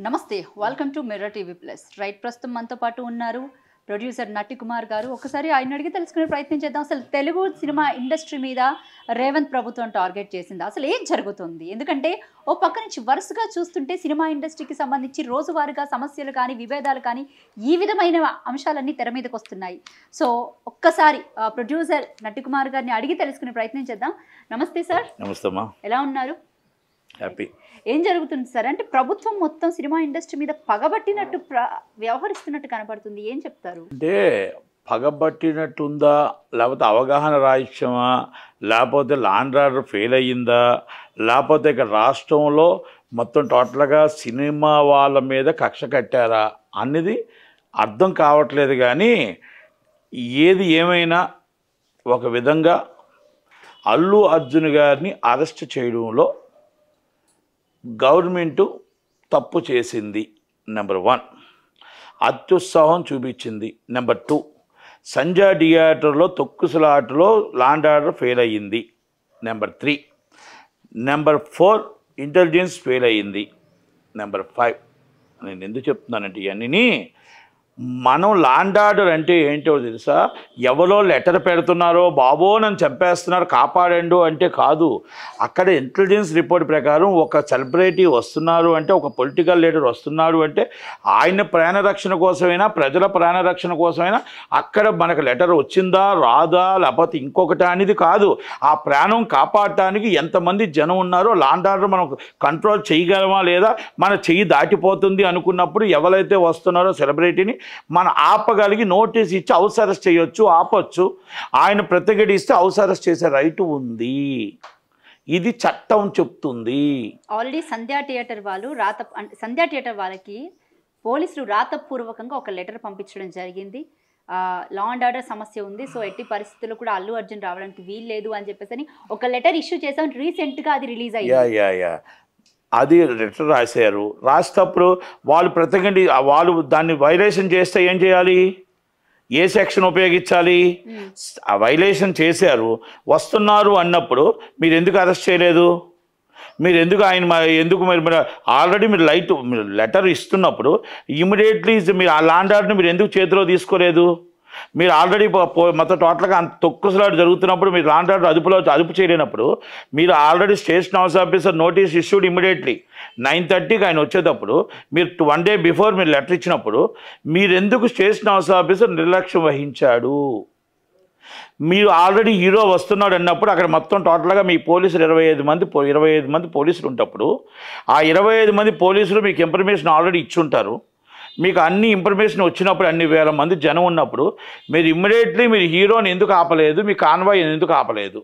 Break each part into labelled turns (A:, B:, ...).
A: నమస్తే, welcome to mirror TV plus. Right, ప్రస్తుతం మనతో పాటు ఉన్నారు ప్రొడ్యూసర్ నటి కుమార్ గారు. ఒకసారి ఆయన అడిగి తెలుసుకునే ప్రయత్నం చేద్దాం. అసలు తెలుగు సినిమా ఇండస్ట్రీ మీద రేవంత్ ప్రభుత్వం టార్గెట్ చేసింది, అసలు ఏం జరుగుతుంది? ఎందుకంటే ఓ పక్క నుంచి వరుసగా చూస్తుంటే సినిమా ఇండస్ట్రీకి సంబంధించి రోజువారీగా సమస్యలు కానీ విభేదాలు కానీ ఈ విధమైన అంశాలన్నీ తెర మీదకి వస్తున్నాయి. సో ఒక్కసారి ప్రొడ్యూసర్ నటి కుమార్ గారిని అడిగి తెలుసుకునే ప్రయత్నం చేద్దాం. నమస్తే సార్.
B: నమస్తే అమ్మా.
A: ఎలా ఉన్నారు?
B: హ్యాపీ.
A: ఏం జరుగుతుంది సార్? అంటే ప్రభుత్వం మొత్తం సినిమా ఇండస్ట్రీ మీద పగబట్టినట్టు వ్యవహరిస్తున్నట్టు కనపడుతుంది, ఏం చెప్తారు?
B: అంటే పగబట్టినట్టుందా, లేకపోతే అవగాహన రాహిత్యమా, లేకపోతే లాండ్ ఆర్డర్ ఫెయిల్ అయ్యిందా, లేకపోతే ఇక్కడ రాష్ట్రంలో మొత్తం టోటల్గా సినిమా వాళ్ళ మీద కక్ష కట్టారా అనేది అర్థం కావట్లేదు. కానీ ఏది ఏమైనా ఒక విధంగా అల్లు అర్జున్ గారిని అరెస్ట్ చేయడంలో గవర్నమెంటు తప్పు చేసింది. నెంబర్ 1, అత్యుత్సాహం చూపించింది. నెంబర్ 2, సంజయ్ థియేటర్లో తొక్కుసలాటలో లాండ్ ఆర్డర్ ఫెయిల్ అయ్యింది. నెంబర్ 3. నెంబర్ 4, ఇంటెలిజెన్స్ ఫెయిల్ అయ్యింది. నెంబర్ 5. నేను ఎందుకు చెప్తున్నానంటే ఇవన్నీ మనం లాండ్ ఆర్డర్ అంటే ఏంటో తెలుసా? ఎవరో లెటర్ పెడుతున్నారో బాబో నన్ను చంపేస్తున్నారు కాపాడండు అంటే కాదు. అక్కడ ఇంటెలిజెన్స్ రిపోర్ట్ ప్రకారం ఒక సెలబ్రిటీ వస్తున్నారు అంటే, ఒక పొలిటికల్ లీడర్ వస్తున్నారు అంటే ఆయన ప్రాణరక్షణ కోసమైనా ప్రజల ప్రాణరక్షణ కోసమైనా అక్కడ మనకు లెటర్ వచ్చిందా రాదా లేకపోతే ఇంకొకటి అనేది కాదు. ఆ ప్రాణం కాపాడటానికి ఎంతమంది జనం ఉన్నారో లాండ్ ఆర్డర్ మనం కంట్రోల్ చేయగలమా లేదా, మన చెయ్యి దాటిపోతుంది అనుకున్నప్పుడు ఎవరైతే వస్తున్నారో సెలబ్రిటీని మనం ఆపగలిగి నోటీస్ ఇచ్చి హౌస్ అరెస్ట్ చేయొచ్చు, ఆపొచ్చు. ఆయన ప్రతిఘటిస్తే హౌస్ అరెస్ట్ చేసే రైట్ ఉంది. ఇది చట్టం చెప్తుంది.
A: ఆల్రెడీ సంధ్యా థియేటర్ వాళ్ళకి పోలీసులు రాతపూర్వకంగా ఒక లెటర్ పంపించడం జరిగింది. లా అండ్ ఆర్డర్ సమస్య ఉంది, సో ఎట్టి పరిస్థితుల్లో కూడా అల్లు అర్జున్ రావడానికి వీల్లేదు అని చెప్పేసి ఒక లెటర్ ఇష్యూ చేసాం. రీసెంట్గా అది రిలీజ్ అయ్యింది.
B: అది లెటర్ రాశారు. రాసేటప్పుడు వాళ్ళు దాన్ని వైలేషన్ చేస్తే ఏం చేయాలి? ఏ సెక్షన్ ఉపయోగించాలి? ఆ వైలేషన్ చేశారు, వస్తున్నారు అన్నప్పుడు మీరు ఎందుకు అరెస్ట్ చేయలేదు? మీరు ఎందుకు మీరు ఆల్రెడీ మీరు లెటర్ ఇస్తున్నప్పుడు ఇమీడియట్లీ మీరు ఆ లాండ్ ఆర్డర్ని మీరు ఎందుకు చేతిలో తీసుకోలేదు? మీరు ఆల్రెడీ మొత్తం టోటల్గా అంత తొక్కుసలాట జరుగుతున్నప్పుడు మీరు లాండ్ ఆర్డర్ అదుపు చేయలేనప్పుడు మీరు already station house officer notice issued immediately 9:30కి ఆయన వచ్చేటప్పుడు మీరు 1 day బిఫోర్ మీరు లెటర్ ఇచ్చినప్పుడు మీరు ఎందుకు స్టేషన్ హౌస్ ఆఫీసర్ నిర్లక్ష్యం వహించాడు? మీరు ఆల్రెడీ హీరో వస్తున్నాడు అన్నప్పుడు అక్కడ మొత్తం టోటల్గా మీ పోలీసులు 25 మంది పోలీసులు ఉన్నప్పుడు ఆ 25 మంది పోలీసులు మీకు ఇన్ఫర్మేషన్ ఆల్రెడీ ఇచ్చుంటారు. మీకు అన్ని ఇన్ఫర్మేషన్ వచ్చినప్పుడు అన్ని వేల మంది జనం ఉన్నప్పుడు మీరు ఇమ్మీడియట్లీ మీరు హీరోని ఎందుకు ఆపలేదు? మీ కాన్వాయ్ ఎందుకు ఆపలేదు?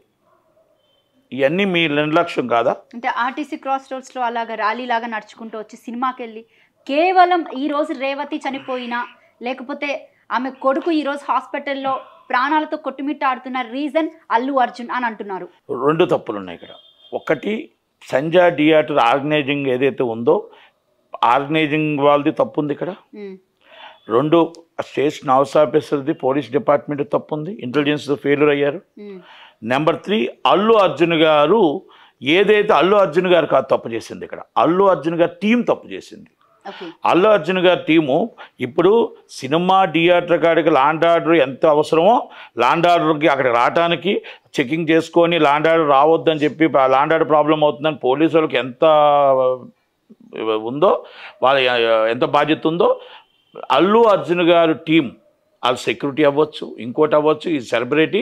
B: ఇవన్నీ మీ నిర్లక్ష్యం కాదా?
A: అంటే ఆర్టీసీ క్రాస్ రోడ్స్లో అలాగా ర్యాలీ లాగా నడుచుకుంటూ వచ్చి సినిమాకి వెళ్ళి కేవలం ఈరోజు రేవతి చనిపోయినా లేకపోతే ఆమె కొడుకు ఈరోజు హాస్పిటల్లో ప్రాణాలతో కొట్టుమిట్టాడుతున్న రీజన్ అల్లు అర్జున్ అని అంటున్నారు.
B: 2 తప్పులు ఉన్నాయి ఇక్కడ. ఒకటి, సంజయ్ థియేటర్ ఆర్గనైజింగ్ ఏదైతే ఉందో ఆర్గనైజింగ్ వాళ్ళది తప్పు ఉంది ఇక్కడ. 2, స్టేషన్ హౌస్ ఆఫీసర్ది పోలీస్ డిపార్ట్మెంట్ తప్పు ఉంది, ఇంటెలిజెన్స్ ఫెయిల్యూర్ అయ్యారు. నెంబర్ 3, అల్లు అర్జున్ గారు కాదు తప్పు చేసింది ఇక్కడ, అల్లు అర్జున్ గారి టీం తప్పు చేసింది. అల్లు అర్జున్ గారి టీము ఇప్పుడు సినిమా థియేటర్ కాడికి లాండ్ ఆర్డర్ ఎంత అవసరమో లాండ్ ఆర్డర్కి అక్కడ రావడానికి చెకింగ్ చేసుకొని లాండ్ ఆర్డర్ రావద్దని చెప్పి లాండ్ ఆర్డర్ ప్రాబ్లం అవుతుందని పోలీసు వాళ్ళకి ఎంత ఉందో వాళ్ళ ఎంత బాధ్యత ఉందో అల్లు అర్జున్ గారు టీం వాళ్ళు సెక్యూరిటీ అవ్వచ్చు ఇంకోటి అవ్వచ్చు, ఈ సెలబ్రిటీ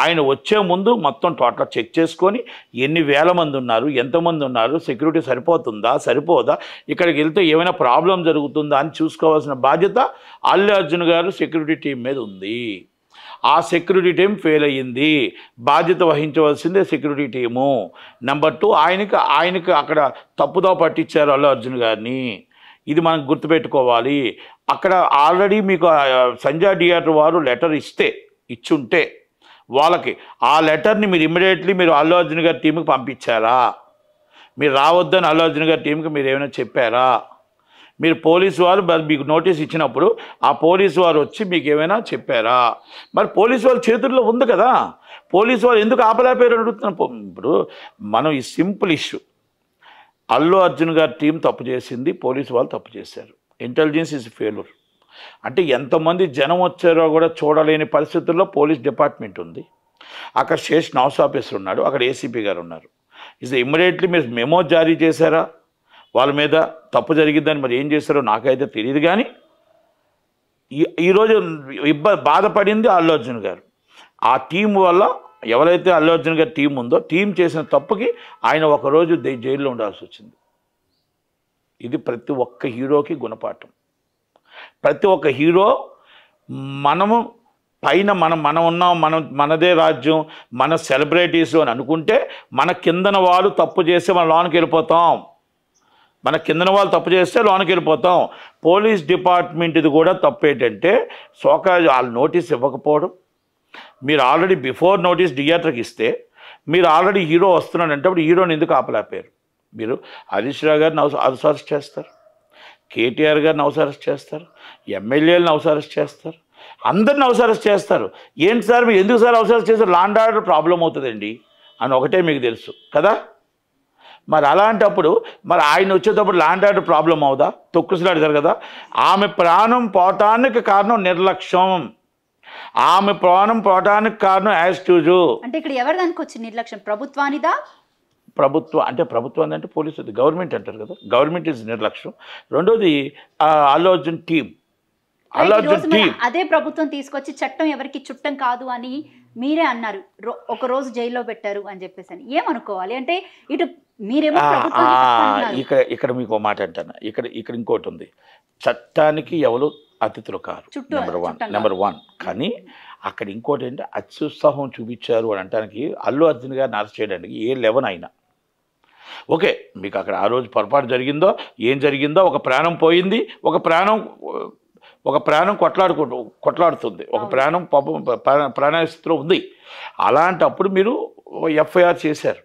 B: ఆయన వచ్చే ముందు మొత్తం టోటల్ చెక్ చేసుకొని ఎన్ని వేల మంది ఉన్నారు, ఎంతమంది ఉన్నారు, సెక్యూరిటీ సరిపోతుందా సరిపోదా, ఇక్కడికి వెళ్తే ఏమైనా ప్రాబ్లం జరుగుతుందా అని చూసుకోవాల్సిన బాధ్యత అల్లు అర్జున్ గారు సెక్యూరిటీ టీం మీద ఉంది. ఆ సెక్యూరిటీ టీం ఫెయిల్ అయ్యింది, బాధ్యత వహించవలసిందే సెక్యూరిటీ టీము. నెంబర్ 2, ఆయనకి అక్కడ తప్పుదో పట్టించారు అల్లు అర్జున్ గారిని. ఇది మనం గుర్తుపెట్టుకోవాలి. అక్కడ ఆల్రెడీ మీకు సంజయ్ థియేటర్ వారు లెటర్ ఇచ్చుంటే వాళ్ళకి ఆ లెటర్ని మీరు ఇమ్మీడియట్లీ మీరు అల్లు అర్జున్ గారి టీంకి పంపించారా? మీరు రావద్దని అల్లు అర్జున్ గారి టీంకి మీరు ఏమైనా చెప్పారా? మీరు పోలీసు వారు మీకు నోటీస్ ఇచ్చినప్పుడు ఆ పోలీసు వారు వచ్చి మీకు ఏమైనా చెప్పారా? మరి పోలీసు వాళ్ళ చేతుల్లో ఉంది కదా, పోలీసు వాళ్ళు ఎందుకు ఆపలేపారు అడుగుతున్నాను. ఇప్పుడు మనం ఈ సింపుల్ ఇష్యూ అల్లు అర్జున్ గారి టీం తప్పు చేసింది, పోలీసు వాళ్ళు తప్పు చేశారు. Intelligence is failure. అంటే ఎంతమంది జనం వచ్చారో కూడా చూడలేని పరిస్థితుల్లో పోలీస్ డిపార్ట్మెంట్ ఉంది. అక్కడ శేష్ నౌస్ ఆఫీసర్ ఉన్నాడు, అక్కడ ఏసీపీ గారు ఉన్నారు. ఇది ఇమ్మీడియట్లీ మీరు మెమో జారీ చేశారా వాళ్ళ మీద తప్పు జరిగిందని? మరి ఏం చేశారో నాకైతే తెలియదు. కానీ ఈరోజు బాధపడింది అల్లు అర్జున్ గారు. ఆ టీం వల్ల ఎవరైతే అల్లు అర్జున్ గారి టీం ఉందో టీం చేసిన తప్పుకి ఆయన ఒకరోజు జైల్లో ఉండాల్సి వచ్చింది. ఇది ప్రతి ఒక్క హీరోకి గుణపాఠం. ప్రతి ఒక్క హీరో మనము పైన మనం ఉన్నాం, మనదే రాజ్యం, మన సెలబ్రిటీస్ అని అనుకుంటే మన కిందన వాళ్ళు తప్పు చేస్తే మనం లోనికి వెళ్ళిపోతాం. మన కిందన వాళ్ళు తప్పు చేస్తే లోనికి వెళ్ళిపోతాం. పోలీస్ డిపార్ట్మెంట్ ఇది కూడా తప్పు ఏంటంటే వాళ్ళు నోటీస్ ఇవ్వకపోవడం. మీరు ఆల్రెడీ బిఫోర్ నోటీస్ థియేటర్కి ఇస్తే మీరు ఆల్రెడీ హీరో వస్తున్నాడంటే అప్పుడు హీరోని ఎందుకు ఆపలేపారు? మీరు హరీష్ రావు గారిని హౌస్ అరెస్ట్ చేస్తారు, కేటీఆర్ గారిని హౌస్ అరెస్ట్ చేస్తారు, ఎమ్మెల్యేలను హౌస్ అరెస్ట్ చేస్తారు, అందరిని హౌస్ అరెస్ట్ చేస్తారు. ఏంటి సార్ మీరు ఎందుకు సార్ హౌస్ అరెస్ట్ చేస్తారు? లా అండ్ ఆర్డర్ ప్రాబ్లం అవుతుందండి అని ఒకటే మీకు తెలుసు కదా. మరి అలాంటప్పుడు మరి ఆయన వచ్చేటప్పుడు లా అండ్ ఆర్డర్ ప్రాబ్లం అవుదా? తొక్కుసలాడతారు కదా. ఆమె ప్రాణం పోవటానికి కారణం నిర్లక్ష్యం. ఆమె ప్రాణం పోవటానికి కారణం యాస్టూజు.
A: అంటే ఇక్కడ ఎవరి దానికి వచ్చింది నిర్లక్ష్యం? ప్రభుత్వానిదా? ప్రభుత్వం అంటే పోలీసు, గవర్నమెంట్ అంటారు కదా. గవర్నమెంట్ ఇస్ నిర్లక్ష్యం. రెండోది అల్లు అర్జున్ టీం. అదే ప్రభుత్వం తీసుకొచ్చి చట్టం ఎవరికి చుట్టం కాదు అని మీరే అన్నారు. ఒక రోజు జైల్లో పెట్టారు అని చెప్పేసి అని ఏమనుకోవాలి? అంటే ఇటు మీరేమో
B: ఇక్కడ మీకు మాట అంటాను. ఇక్కడ ఇంకోటి ఉంది. చట్టానికి ఎవరు అతిథులు కారు, నెంబర్ వన్. కానీ అక్కడ ఇంకోటి ఏంటంటే అత్యుత్సాహం చూపించారు అని అంటానికి అల్లు అర్జున్ గారిని అరెస్ట్ చేయడానికి ఏ లెవెన్ అయినా ఓకే. మీకు అక్కడ ఆ రోజు పొరపాటు జరిగిందో ఏం జరిగిందో, ఒక ప్రాణం పోయింది, ఒక ప్రాణం కొట్లాడుతుంది, ఒక ప్రాణం ప్రాణస్థితిలో ఉంది. అలాంటప్పుడు మీరు ఎఫ్ఐఆర్ చేశారు.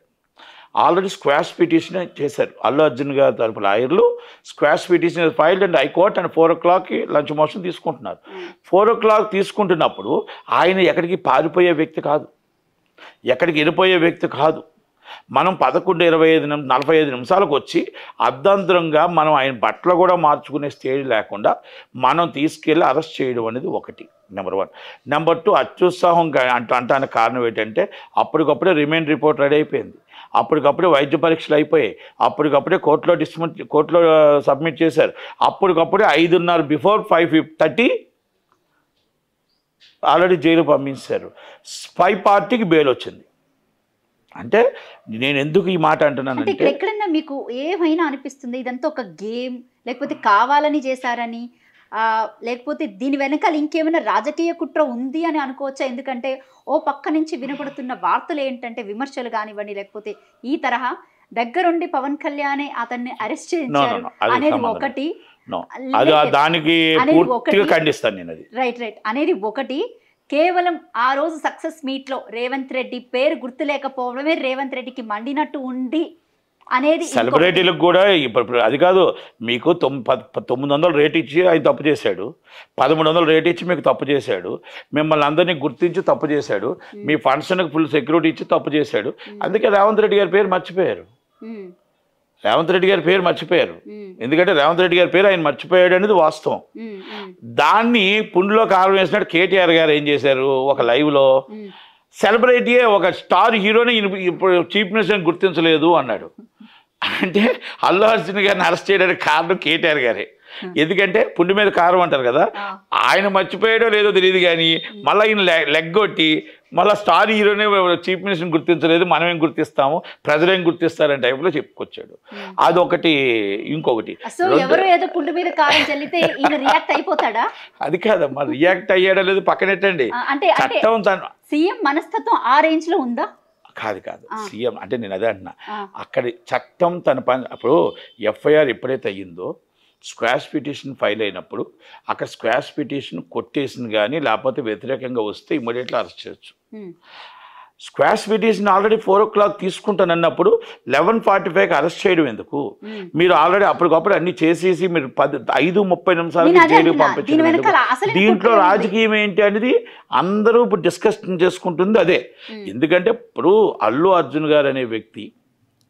B: ఆల్రెడీ స్క్వాష్ పిటిషన్ చేశారు. అల్లు అర్జున్ గారి తరపు లాయర్లు quash petition filed and high court and 4 o'clockకి లంచ్ మోషన్ తీసుకుంటున్నారు. 4 o'clock తీసుకుంటున్నప్పుడు ఆయన ఎక్కడికి పారిపోయే వ్యక్తి కాదు, ఎక్కడికి వెళ్ళిపోయే వ్యక్తి కాదు. మనం 11:45 నిమిషాలకు వచ్చి అర్ధంతరంగా మనం ఆయన బట్టలు కూడా మార్చుకునే స్టేజ్ లేకుండా మనం తీసుకెళ్ళి అరెస్ట్ చేయడం అనేది ఒకటి, నెంబర్ 1. నెంబర్ 2, అత్యుత్సాహం అంటానికి కారణం ఏంటంటే అప్పటికప్పుడే రిమైండ్ రిపోర్ట్ రెడీ అయిపోయింది, అప్పటికప్పుడే వైద్య పరీక్షలు అయిపోయాయి, అప్పటికప్పుడే కోర్టులో సబ్మిట్ చేశారు, అప్పటికప్పుడే 5:30 బిఫోర్ 5:30 ఆల్రెడీ జైలు పంపించారు. స్పై పార్టీకి బెయిల్ వచ్చింది. అంటే నేను ఎందుకు ఈ మాట అంటున్నానంటే
A: ఎక్కడన్నా మీకు ఏమైనా అనిపిస్తుంది ఇదంతా ఒక గేమ్, లేకపోతే కావాలని చేశారని, లేకపోతే దీని వెనకాల ఇంకేమైనా రాజకీయ కుట్ర ఉంది అని అనుకోవచ్చా? ఎందుకంటే ఓ పక్క నుంచి వినపడుతున్న వార్తలు ఏంటంటే విమర్శలు కానివ్వండి, లేకపోతే ఈ తరహా దగ్గరుండి పవన్ కళ్యాణ్ అతన్ని అరెస్ట్ చేయించారు అనేది ఒకటి,
B: దానికి పూర్తిగా ఖండిస్తాను నేను అది.
A: రైట్ అనేది ఒకటి. కేవలం ఆ రోజు సక్సెస్ మీట్లో రేవంత్ రెడ్డి పేరు గుర్తు లేకపోవడమే రేవంత్ రెడ్డికి మండినట్టు ఉంది అనేది.
B: సెలబ్రిటీలకు కూడా ఇప్పుడు అది కాదు, మీకు 900 రేట్ ఇచ్చి ఆయన తప్పు చేశాడు, 1300 రేట్ ఇచ్చి మీకు తప్పు చేశాడు, మిమ్మల్ని అందరినీ గుర్తించి తప్పు చేశాడు, మీ ఫండ్స్కి ఫుల్ సెక్యూరిటీ ఇచ్చి తప్పు చేశాడు. అందుకే రేవంత్ రెడ్డి గారి పేరు మర్చిపోయారు. ఎందుకంటే రేవంత్ రెడ్డి గారి పేరు ఆయన మర్చిపోయాడు అనేది వాస్తవం. దాన్ని పుండులో కారం వేసినట్టు కేటీఆర్ గారు ఏం చేశారు, ఒక లైవ్లో సెలబ్రిటీయే ఒక స్టార్ హీరోని ఇప్పుడు చీఫ్ మినిస్టర్ని గుర్తించలేదు అన్నాడు. అంటే అల్లు అర్జున్ గారిని అరెస్ట్ చేయడానికి కారణం కేటీఆర్ గారే. ఎందుకంటే పుండి మీద కారం అంటారు కదా, ఆయన మర్చిపోయాడో లేదో తెలియదు కానీ మళ్ళీ ఈయన లెగ్గొట్టి మళ్ళీ స్టార్ హీరోనే చీఫ్ మినిస్టర్ని గుర్తించలేదు, మనమేం గుర్తిస్తాము, ప్రజలేం గుర్తిస్తారనే టైప్లో చెప్పుకొచ్చాడు. అదొకటి. ఇంకొకటి అది కాదమ్మా, రియాక్ట్ అయ్యాడో లేదు పక్కనెట్టండి. చట్టం
A: సీఎం మనస్తత్వం ఆ రేంజ్ లో ఉందా?
B: కాదు సీఎం అంటే నేను అదే అంటున్నా. అక్కడ చట్టం తన పని. అప్పుడు ఎఫ్ఐఆర్ ఎప్పుడైతే అయ్యిందో స్క్వాష్ పిటిషన్ ఫైల్ అయినప్పుడు అక్కడ స్క్వాష్ పిటిషన్ కొట్టేసింది కానీ లేకపోతే వ్యతిరేకంగా వస్తే ఇమ్మీడియట్లీ అరెస్ట్ చేయొచ్చు. స్క్వాష్ పిటిషన్ ఆల్రెడీ 4 o'clock తీసుకుంటానన్నప్పుడు 11:45కి అరెస్ట్ చేయడం ఎందుకు? మీరు ఆల్రెడీ అప్పటికప్పుడు అన్ని చేసేసి మీరు 5:30 నిమిషాలకి జైలుకి పంపించారు. దీంట్లో రాజకీయం ఏంటి అనేది అందరూ ఇప్పుడు డిస్కషన్ చేసుకుంటుంది అదే. ఎందుకంటే ఇప్పుడు అల్లు అర్జున్ గారు అనే వ్యక్తి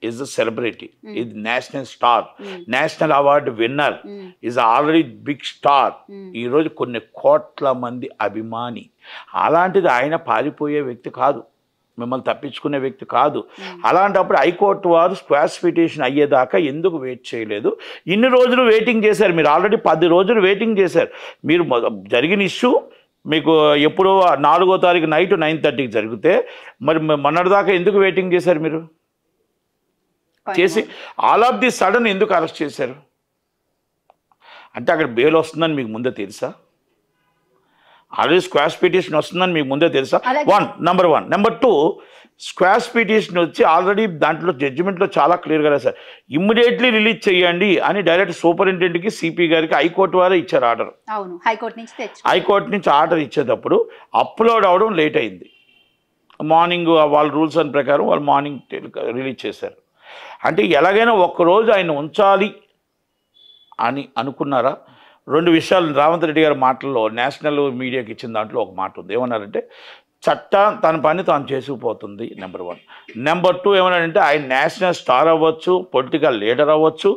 B: is a celebrity, is national star, national award winner, is already big star. ఈ రోజు కొన్ని కోట్ల మంది అభిమాని. అలాంటిది ఆయన పారిపోయే వ్యక్తి కాదు, మిమ్మల్ని తప్పించుకునే వ్యక్తి కాదు. అలాంటప్పుడు హైకోర్టు వారు స్క్వాష్ పిటిషన్ అయ్యేదాకా ఎందుకు వెయిట్ చేయలేదు? ఇన్ని రోజులు వెయిటింగ్ చేశారు మీరు, ఆల్రెడీ 10 రోజులు వెయిటింగ్ చేశారు మీరు. జరిగిన ఇష్యూ మీకు ఎప్పుడో 4వ తారీఖు నైట్ 9:30కి జరిగితే మరి మొన్నటిదాకా ఎందుకు వెయిటింగ్ చేశారు మీరు? చేసి ఆల్ ఆఫ్ ది సడన్ ఎందుకు అరెస్ట్ చేశారు? అంటే అక్కడ బెయిల్ వస్తుందని మీకు ముందే తెలుసా? ఆల్రెడీ స్క్వాష్ పిటిషన్ వస్తుందని మీకు ముందే తెలుసా? నెంబర్ 1. నెంబర్ 2, స్క్వాష్ పిటిషన్ వచ్చి ఆల్రెడీ దాంట్లో జడ్జిమెంట్లో చాలా క్లియర్గా రాశారు, ఇమ్మీడియట్లీ రిలీజ్ చేయండి అని డైరెక్ట్ సూపరింటెండెంట్కి, సిపి గారికి హైకోర్టు వారే ఇచ్చారు ఆర్డర్. హైకోర్టు నుంచి ఆర్డర్ ఇచ్చేటప్పుడు అప్లోడ్ అవడం లేట్ అయింది. మార్నింగ్ వాళ్ళ రూల్స్ అని ప్రకారం వాళ్ళు మార్నింగ్ రిలీజ్ చేశారు. అంటే ఎలాగైనా ఒక్కరోజు ఆయన ఉంచాలి అని అనుకున్నారా? 2 విషయాలు రేవంత్ రెడ్డి గారి మాటల్లో నేషనల్ మీడియాకి ఇచ్చిన దాంట్లో ఒక మాట ఉంది. ఏమన్నారంటే చట్టం తన పని తాను చేసుకుపోతుంది, నెంబర్ 1. నెంబర్ 2 ఏమన్నారంటే ఆయన నేషనల్ స్టార్ అవ్వచ్చు, పొలిటికల్ లీడర్ అవ్వచ్చు,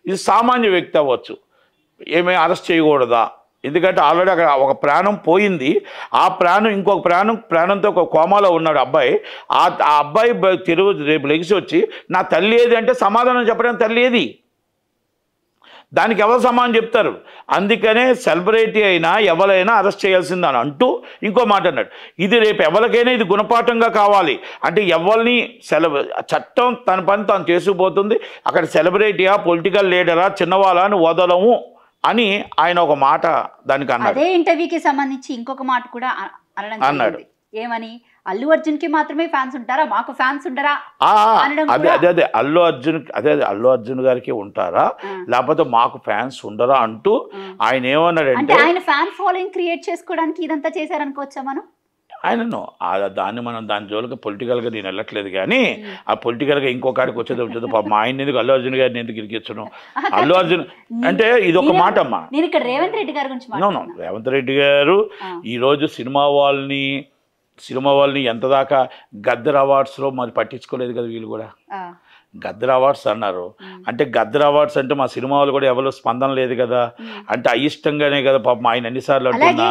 B: ఇది సామాన్య వ్యక్తి అవ్వచ్చు, ఏమీ అరెస్ట్ చేయకూడదా? ఎందుకంటే ఆల్రెడీ అక్కడ ఒక ప్రాణం పోయింది, ఆ ప్రాణం ఇంకొక ప్రాణంతో ఒక కోమాలో ఉన్నాడు అబ్బాయి. ఆ అబ్బాయి రేపు లెగిసి వచ్చి నా తల్లి ఏది అంటే సమాధానం చెప్పడానికి తల్లి ఏది? దానికి ఎవరు సమాధానం చెప్తారు? అందుకనే సెలబ్రిటీ అయినా ఎవరైనా అరెస్ట్ చేయాల్సిందని అంటూ ఇంకో మాట అన్నాడు, ఇది రేపు ఎవరికైనా ఇది గుణపాఠంగా కావాలి. అంటే ఎవరిని చట్టం తన పని తాను చేసుకుపోతుంది, అక్కడ సెలబ్రిటీయా, పొలిటికల్ లీడరా, చిన్నవాళ్ళ అని వదలము అని ఆయన ఒక మాట దానికి అన్నాడు.
A: అదే ఇంటర్వ్యూకి సంబంధించి ఇంకొక మాట కూడా అన్నాడు. ఏమని? అల్లు అర్జున్ కి మాత్రమే ఫ్యాన్స్ ఉంటారా, మాకు ఫ్యాన్స్ ఉండరా?
B: అదే అల్లు అర్జున్ గారికి ఉంటారా, లేకపోతే మాకు ఫ్యాన్స్ ఉండరా అంటూ ఆయన ఏమన్నాడంటే
A: ఆయన ఫ్యాన్ ఫాలోయింగ్ క్రియేట్ చేసుకోవడానికి ఇదంతా చేశారనుకోవచ్చా మనం?
B: ఆయనను దాని జోలికి పొలిటికల్గా నేను వెళ్ళట్లేదు, కానీ ఆ పొలిటికల్గా ఇంకొకటికి వచ్చేది మా ఆయన ఎందుకు అల్లు అర్జున్ గారిని ఎందుకు ఇరికించను? అల్లు అర్జున్ అంటే ఇది ఒక మాట అమ్మా.
A: రేవంత్ రెడ్డి గారి గురించి
B: రేవంత్ రెడ్డి గారు ఈరోజు సినిమా వాళ్ళని ఎంత దాకా గద్దర్ అవార్డ్స్లో మరి పట్టించుకోలేదు కదా వీళ్ళు కూడా. గద్దర్ అవార్డ్స్ అన్నారు అంటే గద్దర్ అవార్డ్స్ అంటే మా సినిమా వాళ్ళు కూడా ఎవరు స్పందన లేదు కదా, అంటే అయిష్టంగానే కదా పాపం ఆయన ఎన్నిసార్లు అంటున్నా.